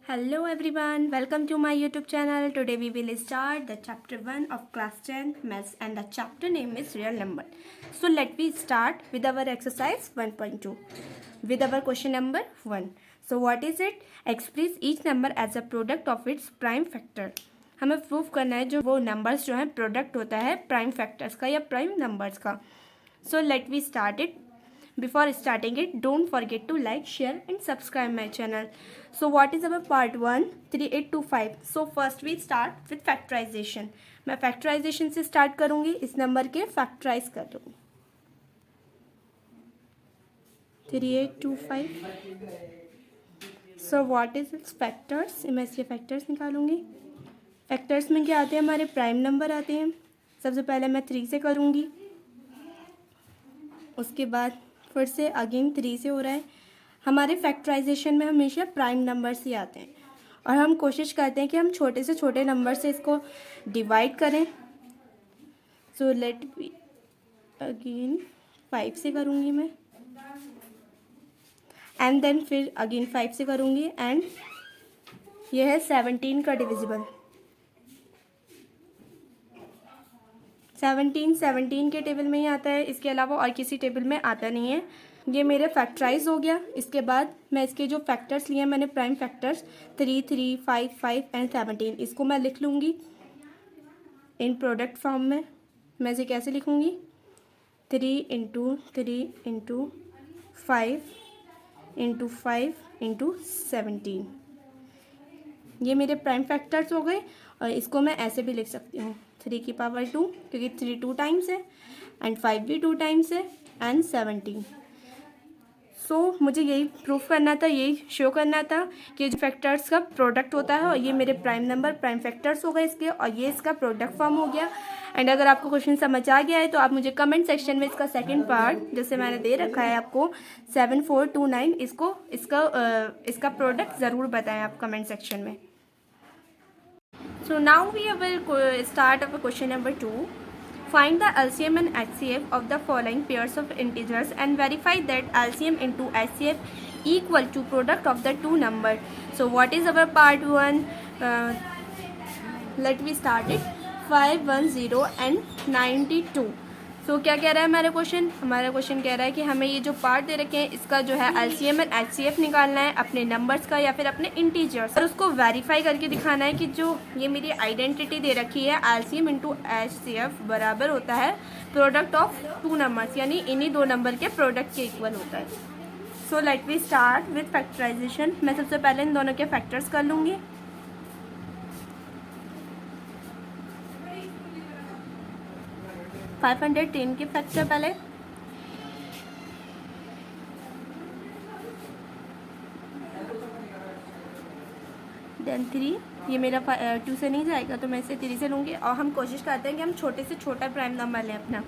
Hello everyone, welcome to my YouTube channel. Today we will start the chapter 1 of class 10 maths and the chapter name is real number. So let me start with our exercise 1.2 with our question number 1. So what is it? Express each number as a product of its prime factor. हमें proof करना है जो वो numbers जो हैं product होता है prime factors का या प्राइम नंबर्स का. So let we start it. Before starting it, don't forget to like, share and subscribe my channel. So what is our part 1? 3825. So first we start with factorization. मैं factorization से start करूँगी. इस number के factorize कर दूँगी. 3825. So what is its factors? मैं इसके factors निकालूँगी. factors में क्या आते हैं? हमारे प्राइम नंबर आते हैं. सबसे पहले मैं 3 से करूँगी. उसके बाद फिर से अगेन 3 से हो रहा है. हमारे फैक्टराइजेशन में हमेशा प्राइम नंबर्स ही आते हैं और हम कोशिश करते हैं कि हम छोटे से छोटे नंबर से इसको डिवाइड करें. सो लेट बी अगेन 5 से करूँगी मैं एंड देन फिर अगेन 5 से करूँगी एंड यह है 17 का डिविजिबल. 17 के टेबल में ही आता है, इसके अलावा और किसी टेबल में आता नहीं है. ये मेरे फैक्टराइज हो गया. इसके बाद मैं इसके जो फैक्टर्स लिए मैंने प्राइम फैक्टर्स 3, 3, 5, 5 एंड 17 इसको मैं लिख लूँगी इन प्रोडक्ट फॉर्म में. मैं इसे कैसे लिखूँगी? 3 इंटू 3 इंटू 5 इंटू 5 इंटू 17. ये मेरे प्राइम फैक्टर्स हो गए और इसको मैं ऐसे भी लिख सकती हूँ 3 की पावर 2 क्योंकि 3 2 टाइम्स है एंड 5 भी 2 टाइम्स है एंड 17. सो मुझे यही प्रूफ करना था, यही शो करना था कि जो फैक्टर्स का प्रोडक्ट होता है और ये मेरे प्राइम नंबर प्राइम फैक्टर्स हो गए इसके और ये इसका प्रोडक्ट फॉर्म हो गया. एंड अगर आपको क्वेश्चन समझ आ गया है तो आप मुझे कमेंट सेक्शन में इसका सेकंड पार्ट जैसे मैंने दे रखा है आपको 7429 इसका प्रोडक्ट ज़रूर बताएं आप कमेंट सेक्शन में. So now we will start of question number 2. Find the LCM and HCF of the following pairs of integers and verify that LCM into HCF equal to product of the two numbers. So what is our part 1? Let me start it. 510 and 92. तो क्या कह रहा है हमारा question कह रहा है कि हमें ये जो पार्ट दे रखे हैं इसका जो है LCM एंड HCF निकालना है अपने नंबर्स का या फिर अपने इंटीजर्स और उसको वेरीफाई करके दिखाना है कि जो ये मेरी आइडेंटिटी दे रखी है LCM इंटू HCF बराबर होता है प्रोडक्ट ऑफ टू नंबर्स यानी इन्हीं दो नंबर के प्रोडक्ट के इक्वल होता है. So let we start with factorisation. मैं सबसे पहले इन दोनों के फैक्टर्स कर लूँगी. फाइव 510 के फैक्टर पहले देन 3. ये मेरा 2 से नहीं जाएगा तो मैं इसे 3 से लूँगी और हम कोशिश करते हैं कि हम छोटे से छोटा प्राइम नंबर लें अपना.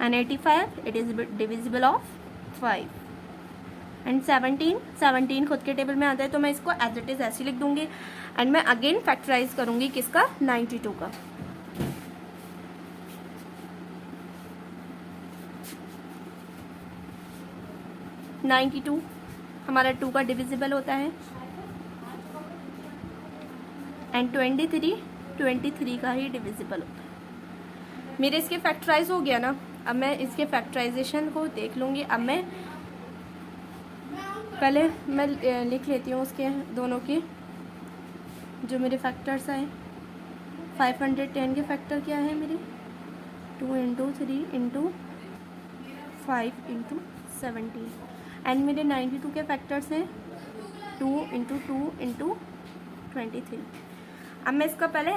And 85 it is divisible of 5 and 17 खुद के टेबल में आता है तो मैं इसको एज इट इज़ ऐसे लिख दूँगी. एंड मैं अगेन फैक्टराइज करूँगी किसका? 92 का. हमारा 2 का डिविजिबल होता है एंड 23 का ही डिविजिबल होता है. मेरे इसके फैक्टराइज हो गया ना. अब मैं इसके फैक्टराइजेशन को देख लूँगी. अब मैं पहले लिख लेती हूँ उसके दोनों के जो मेरे फैक्टर्स आए. 510 के फैक्टर क्या है मेरे? 2 इंटू 3 इंटू 5 इंटू 17 एंड मेरे 92 के फैक्टर्स हैं 2 इंटू 2 इंटू 23. अब मैं इसका पहले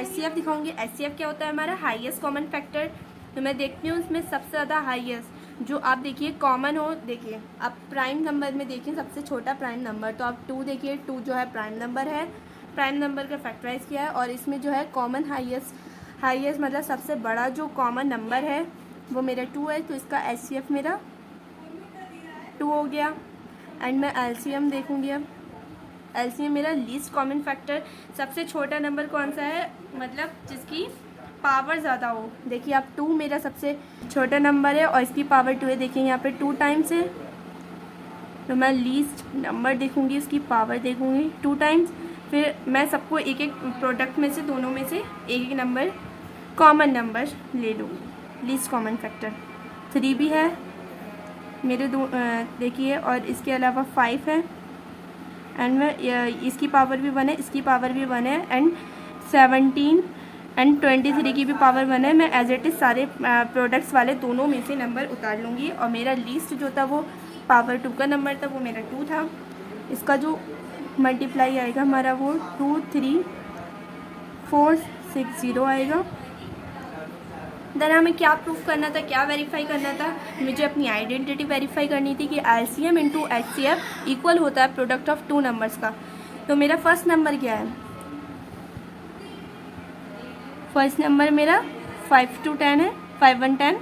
HCF दिखाऊंगी. HCF क्या होता है? हमारा हाईएस्ट कॉमन फैक्टर. तो मैं देखती हूँ इसमें सबसे ज़्यादा हाईएस्ट जो आप देखिए कॉमन हो. देखिए आप प्राइम नंबर में देखिए सबसे छोटा प्राइम नंबर तो आप 2 देखिए 2 जो है प्राइम नंबर है. प्राइम नंबर का फैक्टराइज किया है और इसमें जो है कॉमन हाईएस्ट मतलब सबसे बड़ा जो कॉमन नंबर है वो मेरा 2 है. तो इसका HCF मेरा 2 हो गया. एंड मैं LCM देखूंगी. अब LCM मेरा लीस्ट कॉमन फैक्टर सबसे छोटा नंबर कौन सा है मतलब जिसकी पावर ज़्यादा हो. देखिए आप 2 मेरा सबसे छोटा नंबर है और इसकी पावर 2 है. देखिए यहाँ पे 2 टाइम्स है तो मैं लीस्ट नंबर देखूँगी, उसकी पावर देखूँगी 2 टाइम्स, फिर मैं सबको एक एक प्रोडक्ट में से, दोनों में से एक एक नंबर कॉमन नंबर ले लूँगी। लीस्ट कॉमन फैक्टर 3 भी है मेरे देखिए, और इसके अलावा 5 है, एंड मैं इसकी पावर भी 1 है, इसकी पावर भी 1 है, एंड 17 एंड 23 की भी पावर 1 है। मैं एज इट इज़ सारे प्रोडक्ट्स वाले दोनों में से नंबर उतार लूँगी, और मेरा लीस्ट जो था वो पावर 2 का नंबर था, वो मेरा 2 था। इसका जो मल्टीप्लाई आएगा हमारा वो 23460 आएगा। देन हमें क्या प्रूफ करना था, क्या वेरीफाई करना था, मुझे अपनी आइडेंटिटी वेरीफाई करनी थी कि LCM इंटू HCF इक्वल होता है प्रोडक्ट ऑफ 2 नंबर्स का। तो मेरा फर्स्ट नंबर क्या है, फर्स्ट नंबर मेरा 5 to 10 है, 5 1 10,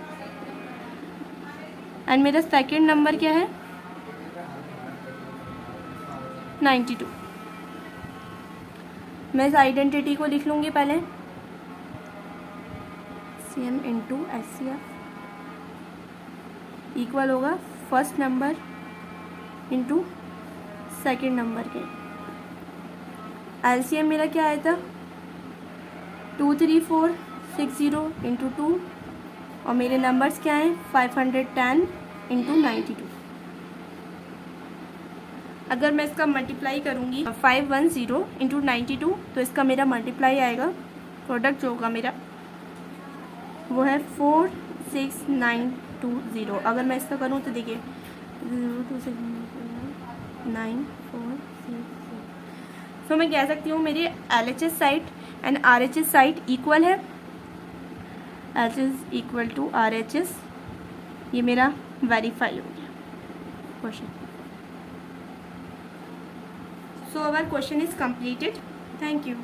एंड मेरा सेकेंड नंबर क्या है 92। मैं इस आइडेंटिटी को लिख लूँगी पहले, CM इंटू HCF इक्वल होगा first number into second number के। LCM मेरा क्या आया था 23460 इंटू 2, और मेरे नंबर्स क्या हैं 510 इंटू 92। अगर मैं इसका मल्टीप्लाई करूँगी 510 इंटू 92, तो इसका मेरा मल्टीप्लाई आएगा, प्रोडक्ट जो होगा मेरा वो है 46920। अगर मैं इसका करूँ तो देखिए 0269496। तो मैं कह सकती हूँ मेरी LHS site and RHS site equal है, LHS इक्वल टू RHS। ये मेरा वेरीफाई हो गया question. So our question is completed. Thank you.